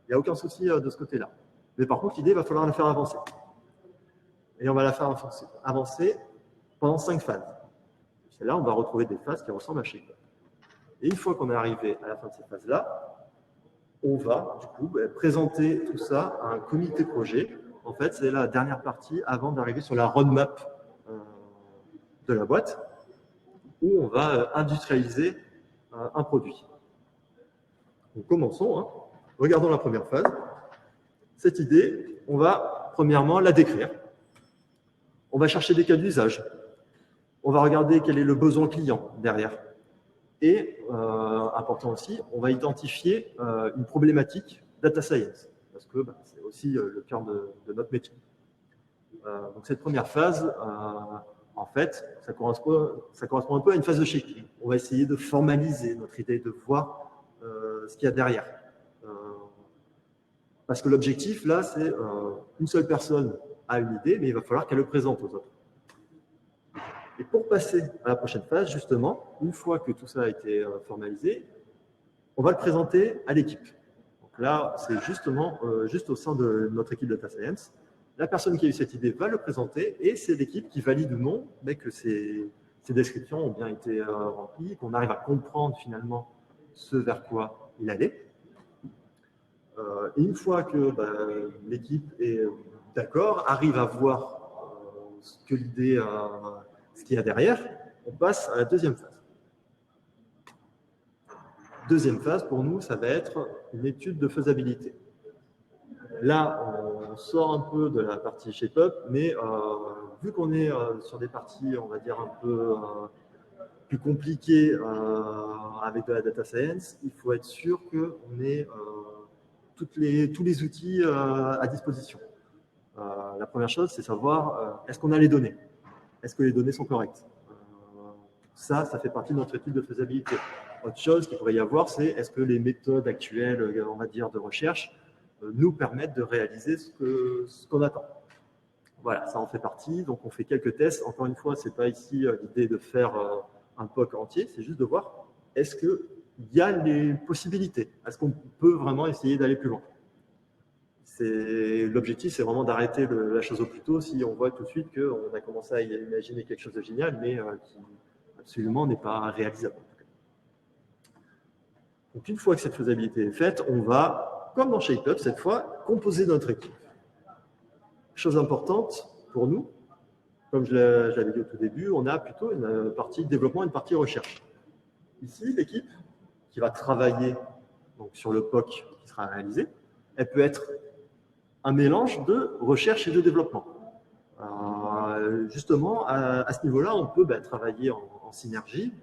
[SPEAKER 1] n'y a aucun souci de ce côté-là. Mais par contre, l'idée, il va falloir la faire avancer. Et on va la faire avancer pendant 5 phases. Et là, on va retrouver des phases qui ressemblent à ShapeUp. Et une fois qu'on est arrivé à la fin de ces phases-là, on va, du coup, présenter tout ça à un comité projet. En fait, c'est la dernière partie avant d'arriver sur la roadmap de la boîte, où on va industrialiser un produit. Donc, commençons. Hein. Regardons la première phase. Cette idée, on va premièrement la décrire. On va chercher des cas d'usage. On va regarder quel est le besoin client derrière. Et, important aussi, on va identifier une problématique data science, parce que c'est aussi le cœur de notre métier. Donc cette première phase, en fait, ça correspond un peu à une phase de shaping. On va essayer de formaliser notre idée, de voir ce qu'il y a derrière. Parce que l'objectif, là, c'est une seule personne a une idée, mais il va falloir qu'elle le présente aux autres. Et pour passer à la prochaine phase, justement, une fois que tout ça a été formalisé, on va le présenter à l'équipe. Donc là, c'est justement juste au sein de notre équipe Data Science. La personne qui a eu cette idée va le présenter et c'est l'équipe qui valide ou non mais que ces descriptions ont bien été remplies, qu'on arrive à comprendre finalement ce vers quoi il allait. Et une fois que l'équipe est d'accord, arrive à voir ce que l'idée ce qu'il y a derrière, on passe à la deuxième phase. Deuxième phase, pour nous, ça va être une étude de faisabilité. Là, on sort un peu de la partie ShapeUp, mais vu qu'on est sur des parties, on va dire, un peu plus compliquées avec de la data science, il faut être sûr qu'on ait tous les outils à disposition. La première chose, c'est savoir est-ce qu'on a les données? Est-ce que les données sont correctes? Ça fait partie de notre étude de faisabilité. Autre chose qu'il pourrait y avoir, c'est est-ce que les méthodes actuelles, on va dire, de recherche nous permettent de réaliser ce qu'on attend. Voilà, ça en fait partie. Donc, on fait quelques tests. Encore une fois, ce n'est pas ici l'idée de faire un POC entier, c'est juste de voir est-ce qu'il y a les possibilités? Est-ce qu'on peut vraiment essayer d'aller plus loin? L'objectif, c'est vraiment d'arrêter la chose au plus tôt si on voit tout de suite qu'on a commencé à imaginer quelque chose de génial, mais qui absolument n'est pas réalisable. Donc, une fois que cette faisabilité est faite, on va, comme dans ShapeUp cette fois, composer notre équipe. Chose importante pour nous, comme je l'avais dit au tout début, on a plutôt une partie développement et une partie recherche. Ici, l'équipe qui va travailler donc, sur le POC qui sera réalisé, elle peut être un mélange de recherche et de développement. Justement, à ce niveau-là, on peut travailler en synergie.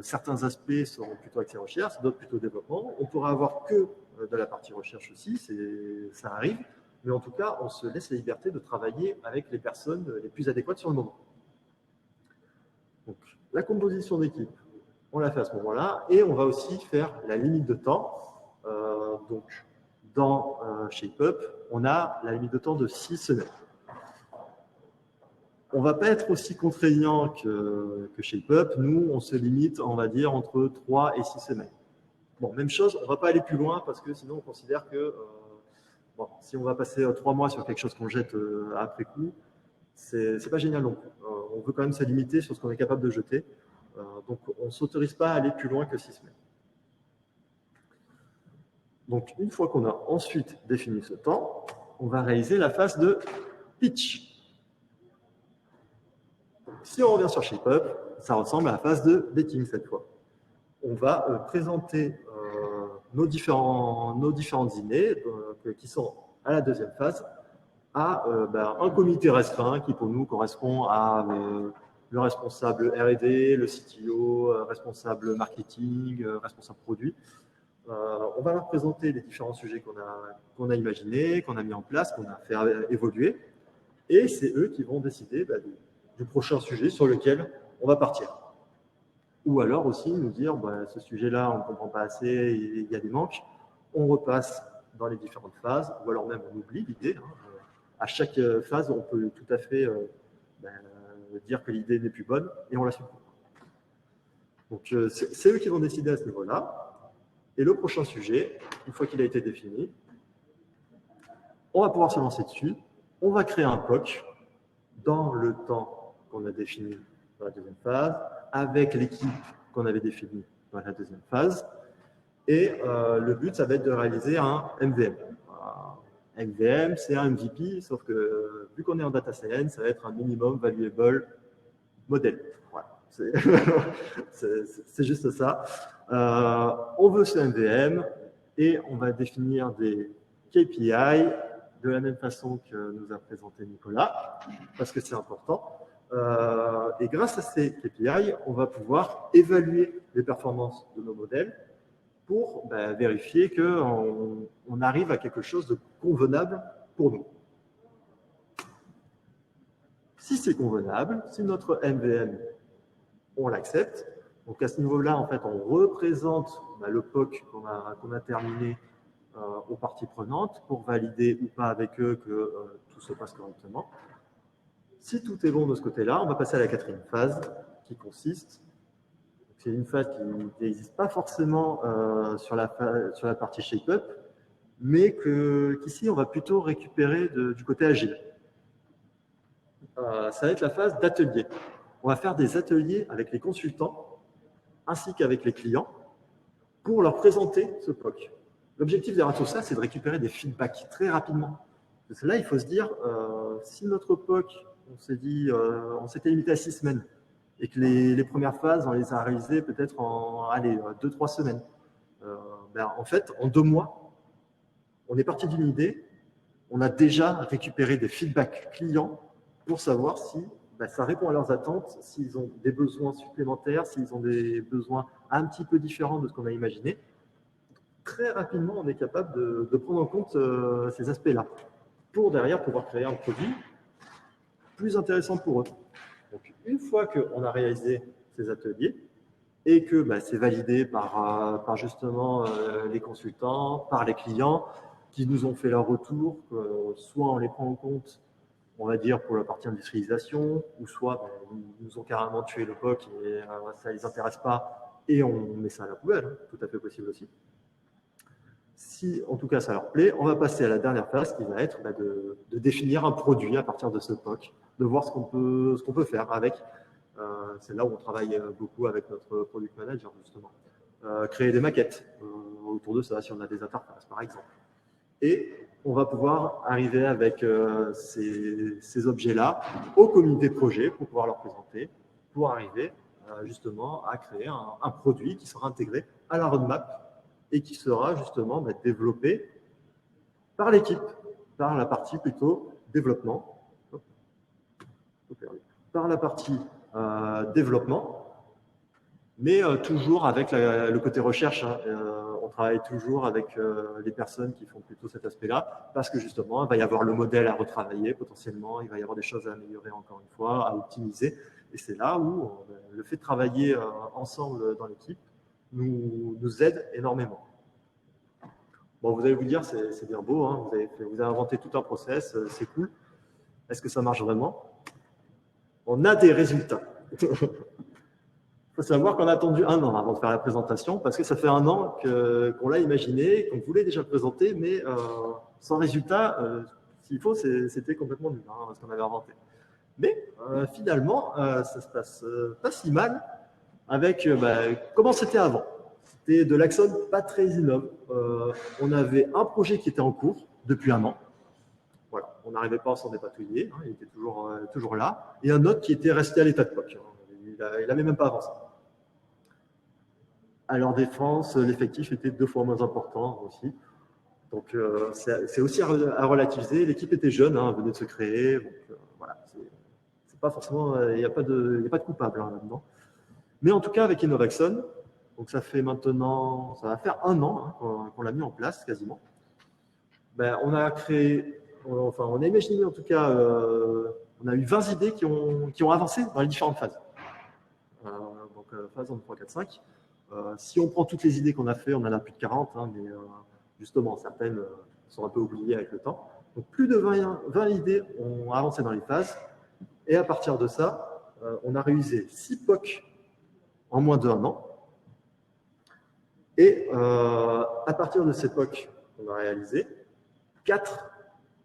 [SPEAKER 1] Certains aspects seront plutôt axés recherche, d'autres plutôt développement. On pourra avoir que de la partie recherche aussi, ça arrive. Mais en tout cas, on se laisse la liberté de travailler avec les personnes les plus adéquates sur le moment. Donc, la composition d'équipe, on la fait à ce moment-là. Et on va aussi faire la limite de temps. Donc, dans ShapeUp, on a la limite de temps de 6 semaines. on ne va pas être aussi contraignant que ShapeUp. Nous, on se limite, on va dire, entre 3 et 6 semaines. Bon, même chose, on ne va pas aller plus loin parce que sinon, on considère que bon, si on va passer 3 mois sur quelque chose qu'on jette après coup, c'est pas génial non plus. On veut quand même se limiter sur ce qu'on est capable de jeter. Donc, on ne s'autorise pas à aller plus loin que 6 semaines. Donc, une fois qu'on a ensuite défini ce temps, on va réaliser la phase de pitch. Si on revient sur ShapeUp, ça ressemble à la phase de dating cette fois. On va présenter nos différentes idées qui sont à la deuxième phase à un comité restreint qui pour nous correspond à le responsable R&D, le CTO, responsable marketing, responsable produit. On va leur présenter les différents sujets qu'on a imaginés, qu'on a mis en place, qu'on a fait évoluer. Et c'est eux qui vont décider du prochain sujet sur lequel on va partir. Ou alors aussi nous dire, ce sujet-là, on ne comprend pas assez, il y a des manques. On repasse dans les différentes phases, ou alors même on oublie l'idée. À chaque phase, on peut tout à fait dire que l'idée n'est plus bonne et on la supprime. Donc, c'est eux qui vont décider à ce niveau-là. Et le prochain sujet, une fois qu'il a été défini, on va pouvoir se lancer dessus. On va créer un POC dans le temps qu'on a défini dans la deuxième phase, avec l'équipe qu'on avait définie dans la deuxième phase. Et le but, ça va être de réaliser un MVM. MVM, c'est un MVP, sauf que vu qu'on est en data science, ça va être un minimum valuable model. Voilà. C'est juste ça. On veut ce MVM et on va définir des KPI de la même façon que nous a présenté Nicolas, parce que c'est important. Et grâce à ces KPI, on va pouvoir évaluer les performances de nos modèles pour vérifier qu'on arrive à quelque chose de convenable pour nous. Si c'est convenable, si notre MVM, on l'accepte, donc à ce niveau-là, en fait, on représente le POC qu'on a terminé aux parties prenantes pour valider ou pas avec eux que tout se passe correctement. Si tout est bon de ce côté-là, on va passer à la quatrième phase qui consiste, c'est une phase qui n'existe pas forcément sur la partie ShapeUp, mais qu'ici, on va plutôt récupérer du côté agile. Ça va être la phase d'atelier. On va faire des ateliers avec les consultants ainsi qu'avec les clients pour leur présenter ce POC. L'objectif derrière tout ça, c'est de récupérer des feedbacks très rapidement. Parce que là, il faut se dire, si notre POC, on s'était limité à 6 semaines et que les premières phases, on les a réalisées peut-être en 2-3 semaines, en fait, en 2 mois, on est parti d'une idée, on a déjà récupéré des feedbacks clients pour savoir si ça répond à leurs attentes, s'ils ont des besoins supplémentaires, s'ils ont des besoins un petit peu différents de ce qu'on a imaginé. Très rapidement, on est capable de prendre en compte ces aspects-là pour derrière pouvoir créer un produit plus intéressant pour eux. Donc, une fois qu'on a réalisé ces ateliers et que c'est validé par justement les consultants, par les clients qui nous ont fait leur retour, soit on les prend en compte, on va dire, pour la partie industrialisation, ou soit ils nous ont carrément tué le POC et ça ne les intéresse pas et on met ça à la poubelle, tout à fait possible aussi. Si, en tout cas, ça leur plaît, on va passer à la dernière phase qui va être de définir un produit à partir de ce POC, de voir ce qu'on peut faire avec. C'est là où on travaille beaucoup avec notre product manager, justement. Créer des maquettes autour de ça, si on a des interfaces, par exemple. Et on va pouvoir arriver avec ces objets-là au comité projet pour pouvoir leur présenter, pour arriver justement à créer un produit qui sera intégré à la roadmap et qui sera justement développé par l'équipe, par la partie plutôt développement. Par la partie développement, mais toujours avec le côté recherche. On travaille toujours avec les personnes qui font plutôt cet aspect-là, parce que justement, il va y avoir le modèle à retravailler potentiellement, il va y avoir des choses à améliorer encore une fois, à optimiser. Et c'est là où le fait de travailler ensemble dans l'équipe nous aide énormément. Bon, vous allez vous dire, c'est bien beau, hein, vous avez inventé tout un process, c'est cool. Est-ce que ça marche vraiment? on a des résultats. Il faut savoir qu'on a attendu 1 an avant de faire la présentation, parce que ça fait 1 an qu'on l'a imaginé, qu'on voulait déjà le présenter, mais sans résultat, s'il faut, c'était complètement nul, hein, ce qu'on avait inventé. Mais finalement, ça se passe pas si mal avec comment c'était avant. C'était de l'Axon pas très innove. On avait un projet qui était en cours depuis 1 an. Voilà, on n'arrivait pas à s'en dépatouiller, hein, il était toujours là. Et un autre qui était resté à l'état de POC. Il n'avait même pas avancé. À leur défense, l'effectif était 2 fois moins important aussi. Donc, c'est aussi à relativiser. L'équipe était jeune, hein, venait de se créer. Donc, voilà, c'est pas forcément, il n'y a pas de coupable hein, là-dedans. Mais en tout cas, avec Innovaxon, donc ça fait maintenant, ça va faire 1 an hein, qu'on l'a mis en place quasiment. On a créé, enfin, on a imaginé en tout cas, on a eu 20 idées qui ont avancé dans les différentes phases. Donc, phase 1, 2, 3, 4, 5. Si on prend toutes les idées qu'on a fait, on en a plus de 40, hein, mais justement, certaines sont un peu oubliées avec le temps. Donc, plus de 20 idées ont avancé dans les phases. Et à partir de ça, on a réalisé 6 POC en moins de 1 an. Et à partir de ces POC qu'on a réalisés, 4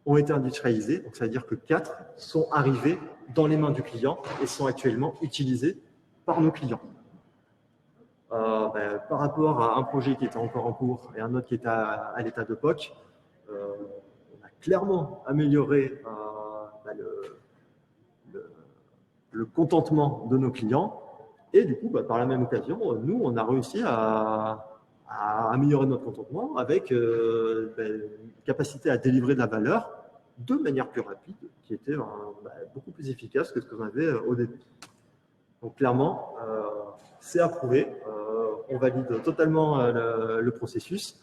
[SPEAKER 1] ont été industrialisés. Donc, ça veut dire que 4 sont arrivés dans les mains du client et sont actuellement utilisés par nos clients. Par rapport à un projet qui était encore en cours et un autre qui était à l'état de POC, on a clairement amélioré le contentement de nos clients. Et du coup, par la même occasion, nous, on a réussi à améliorer notre contentement avec une capacité à délivrer de la valeur de manière plus rapide, qui était beaucoup plus efficace que ce qu'on avait au début. Donc clairement, c'est approuvé. On valide totalement le processus.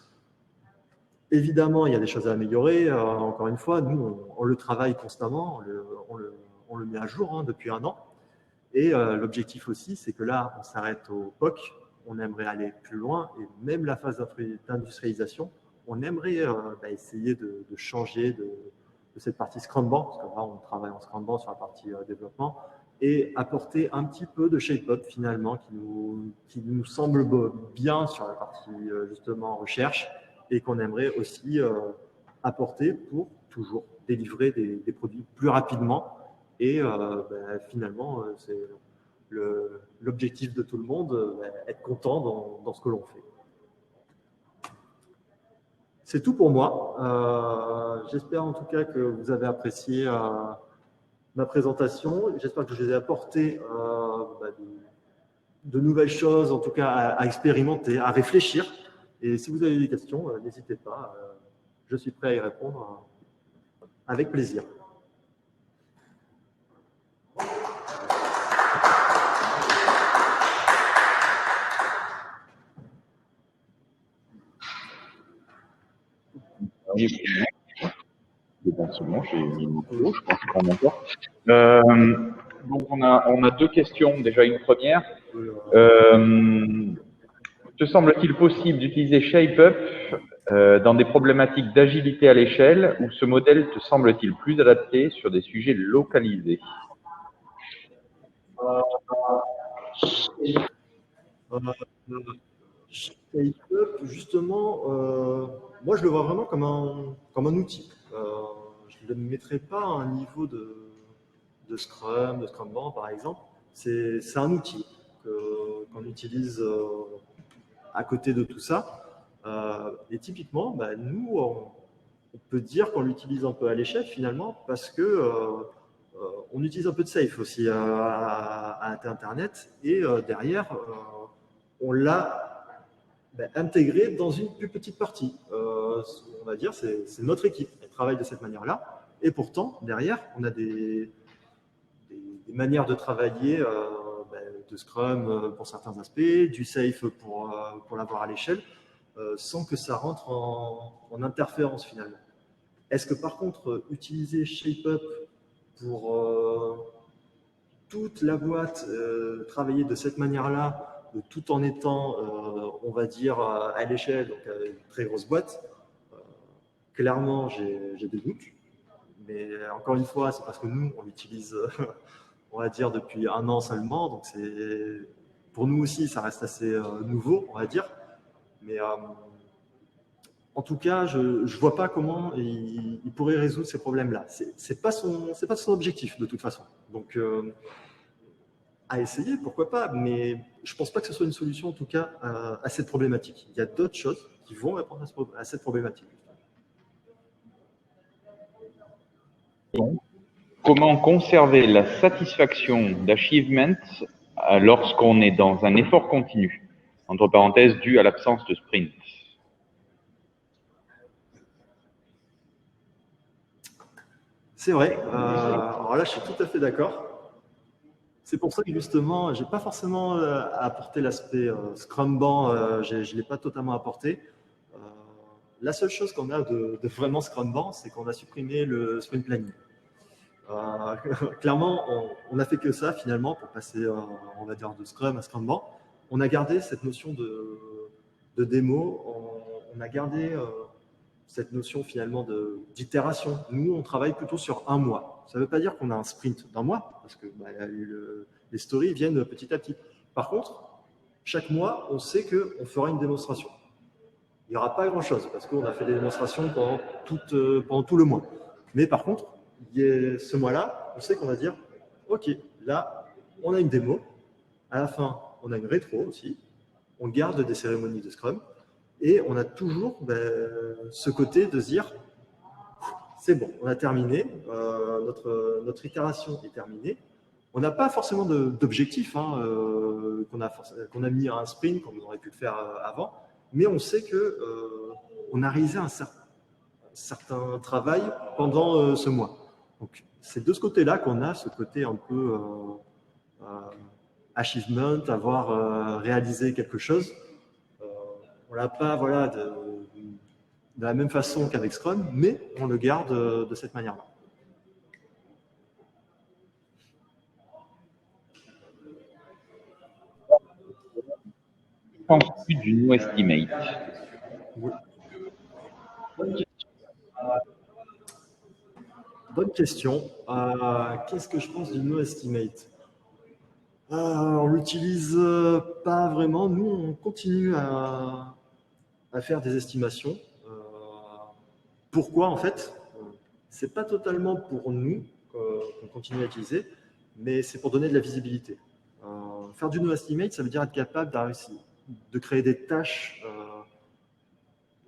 [SPEAKER 1] Évidemment, il y a des choses à améliorer. Encore une fois, nous, on le travaille constamment, on le met à jour hein, depuis 1 an. Et l'objectif aussi, c'est que là, on s'arrête au POC, on aimerait aller plus loin, et même la phase d'industrialisation, on aimerait essayer de changer de cette partie Scrum-Ban, parce que là, on travaille en Scrum-Ban sur la partie développement, et apporter un petit peu de shape-up finalement, qui nous semble bien sur la partie justement recherche, et qu'on aimerait aussi apporter pour toujours délivrer des produits plus rapidement. Et finalement, c'est l'objectif de tout le monde, être content dans ce que l'on fait. C'est tout pour moi. J'espère en tout cas que vous avez apprécié ma présentation. J'espère que je vous ai apporté de nouvelles choses, en tout cas à expérimenter, à réfléchir. Et si vous avez des questions, n'hésitez pas. Je suis prêt à y répondre avec plaisir.
[SPEAKER 2] Potentiellement, j'ai mis le micro, je pense pas encore. Donc, on a 2 questions. Déjà, une première. Te semble-t-il possible d'utiliser ShapeUp dans des problématiques d'agilité à l'échelle ou ce modèle te semble-t-il plus adapté sur des sujets localisés?
[SPEAKER 1] ShapeUp, justement, moi je le vois vraiment comme un outil. Je ne le mettrai pas à un niveau de Scrum, de Scrum-Ban par exemple. C'est un outil qu'on utilise à côté de tout ça. Et typiquement, nous, on peut dire qu'on l'utilise un peu à l'échelle finalement parce que on utilise un peu de Safe aussi à Internet et derrière, on l'a intégré dans une plus petite partie. On va dire, c'est notre équipe, elle travaille de cette manière-là. Et pourtant, derrière, on a des manières de travailler de Scrum pour certains aspects, du Safe pour l'avoir à l'échelle, sans que ça rentre en interférence finalement. Est-ce que par contre, utiliser ShapeUp pour toute la boîte, travailler de cette manière-là, tout en étant, on va dire, à l'échelle, donc une très grosse boîte, clairement, j'ai des doutes. Mais encore une fois, c'est parce que nous, on l'utilise on va dire, depuis 1 an seulement. Donc, pour nous aussi, ça reste assez nouveau, on va dire. Mais en tout cas, je ne vois pas comment il pourrait résoudre ces problèmes-là. C'est pas son objectif, de toute façon. Donc, à essayer, pourquoi pas, mais je ne pense pas que ce soit une solution, en tout cas, à cette problématique. Il y a d'autres choses qui vont répondre à cette problématique.
[SPEAKER 2] Comment conserver la satisfaction d'achievement lorsqu'on est dans un effort continu, entre parenthèses, dû à l'absence de sprint?
[SPEAKER 1] C'est vrai. Alors là, je suis tout à fait d'accord. C'est pour ça que justement, je n'ai pas forcément apporté l'aspect Scrumban, je ne l'ai pas totalement apporté. La seule chose qu'on a de vraiment Scrumban, c'est qu'on a supprimé le sprint planning. Clairement, on n'a fait que ça finalement pour passer, on va dire, de Scrum à Scrumban. On a gardé cette notion de démo, on a gardé cette notion finalement d'itération. Nous, on travaille plutôt sur 1 mois. Ça ne veut pas dire qu'on a un sprint d'1 mois, parce que les stories viennent petit à petit. Par contre, chaque mois, on sait qu'on fera une démonstration. Il n'y aura pas grand-chose, parce qu'on a fait des démonstrations pendant tout le mois. Mais par contre, ce mois-là, on sait qu'on va dire, OK, là, on a une démo. À la fin, on a une rétro aussi. On garde des cérémonies de Scrum. Et on a toujours ce côté de se dire, c'est bon, on a terminé, notre itération est terminée. On n'a pas forcément d'objectif qu'on a mis à un sprint, comme on aurait pu le faire avant, mais on sait qu'on a réalisé un certain travail pendant ce mois. Donc, c'est de ce côté-là qu'on a ce côté un peu achievement, avoir réalisé quelque chose. On ne l'a pas de la même façon qu'avec Scrum, mais on le garde de cette manière-là.
[SPEAKER 2] Que penses-tu du No Estimate?
[SPEAKER 1] Oui. Bonne question. Qu'est-ce que je pense du No Estimate? On ne l'utilise pas vraiment. Nous, on continue à faire des estimations. Pourquoi, en fait? C'est pas totalement pour nous qu'on continue à utiliser, mais c'est pour donner de la visibilité. Faire du No Estimate, ça veut dire être capable de créer des tâches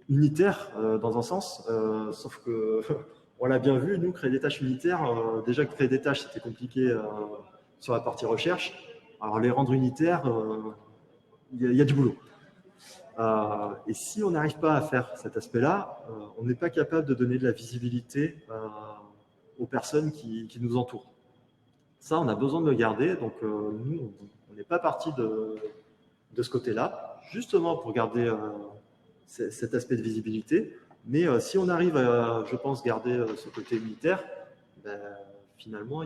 [SPEAKER 1] unitaires dans un sens, sauf que on l'a bien vu, nous, créer des tâches unitaires, déjà que créer des tâches, c'était compliqué sur la partie recherche. Alors les rendre unitaires, il y a du boulot. Et si on n'arrive pas à faire cet aspect-là, on n'est pas capable de donner de la visibilité aux personnes qui nous entourent. Ça, on a besoin de le garder. Donc, nous, on n'est pas parti de ce côté-là, justement pour garder cet aspect de visibilité. Mais si on arrive à, je pense, garder ce côté unitaire, finalement,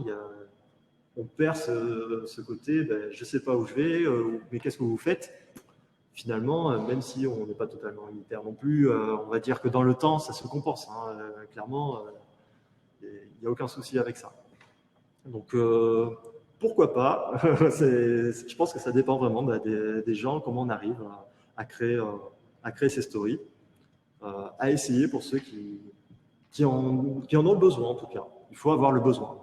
[SPEAKER 1] on perd ce côté, je ne sais pas où je vais, mais qu'est-ce que vous faites? Finalement, même si on n'est pas totalement unitaire non plus, on va dire que dans le temps, ça se compense. Clairement, il n'y a aucun souci avec ça. Donc, pourquoi pas? Je pense que ça dépend vraiment des gens, comment on arrive à créer ces stories, à essayer pour ceux qui en ont besoin en tout cas. Il faut avoir le besoin.